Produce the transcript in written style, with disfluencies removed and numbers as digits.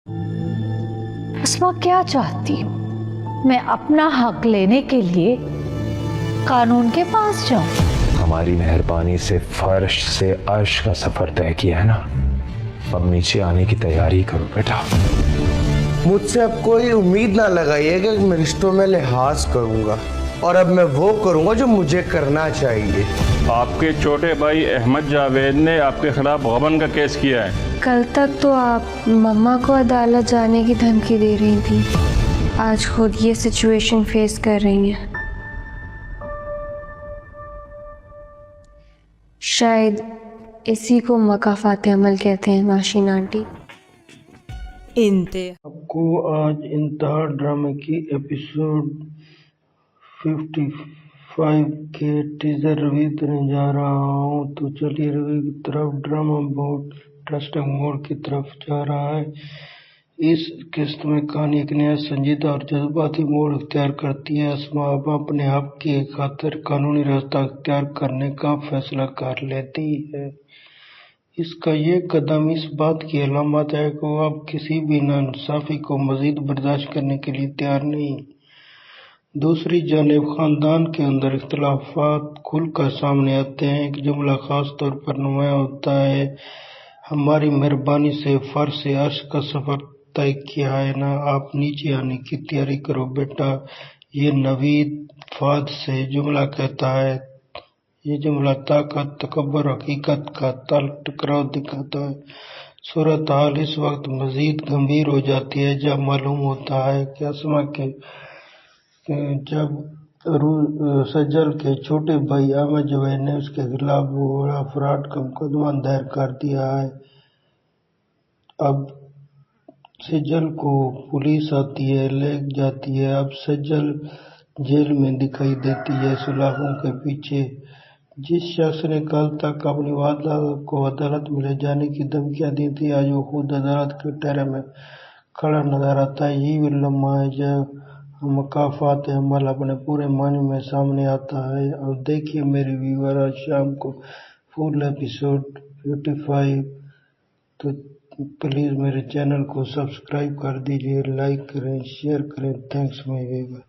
अस्मा क्या चाहती हूँ मैं अपना हक लेने के लिए कानून के पास जाऊं? हमारी मेहरबानी से फर्श से अर्श का सफर तय किया है ना, अब नीचे आने की तैयारी करो बेटा। मुझसे अब कोई उम्मीद ना लगाइए कि मैं रिश्तों में लिहाज करूंगा, और अब मैं वो करूंगा जो मुझे करना चाहिए। आपके छोटे भाई अहमद जावेद ने आपके खिलाफ गबन का केस किया है। कल तक तो आप मम्मा को अदालत जाने की धमकी दे रही थी, आज खुद ये सिचुएशन फेस कर रही हैं। शायद इसी को मकाफात अमल कहते हैं नाशीन आंटी। आपको आज इंतहा ड्रामे की एपिसोड 55 के टीजर रिव्यू देने जा रहा हूँ। तो चलिए रिव्यू की तरफ। ड्रामा बहुत इंटरेस्टिंग मोड की तरफ जा रहा है। इस किस्त में कहानी एक नया संजीदा और जज्बाती मोड़ इख्तियार करती है। अस्मा अब अपने हक की खातिर कानूनी रास्ता इख्तियार करने का फैसला कर लेती है। इसका ये कदम इस बात की अलामत है कि वो अब किसी भी नाइंसाफी को मजीद बर्दाश्त करने के लिए तैयार नहीं। दूसरी जानिब खानदान के अंदर इख्तिलाफात खुलकर सामने आते हैं। एक जुमला खास तौर पर नुमायां होता है, हमारी मेहरबानी से फर्श से अर्श का सफर तय किया है ना, आप नीचे आने की तैयारी करो बेटा। ये नवीद फाद से जुमला कहता है। ये जुमला ताकत, तकब्बुर, हकीकत का टकराव दिखाता है। सूरत हाल इस वक्त मजीद गंभीर हो जाती है जब मालूम होता है कि अस्मा के जब सज्जल के छोटे भाई अहमद जवेद ने उसके खिलाफ बड़ा फ्रॉड का मुकदमा दायर कर दिया है। अब सज्जल को पुलिस आती है, ले जाती है। अब सज्जल जेल में दिखाई देती है सुलाखों के पीछे। जिस शख्स ने कल तक अपनी वालदा को अदालत में ले जाने की धमकियां दी थी, आज वो खुद अदालत के टहरे में खड़ा नजर आता है। यही वो लम्हा है जब मकाफात अमल अपने पूरे मानी में सामने आता है। और देखिए मेरे व्यूअर, आज शाम को फुल एपिसोड 55। तो प्लीज़ मेरे चैनल को सब्सक्राइब कर दीजिए, लाइक करें, शेयर करें। Thanks my viewer.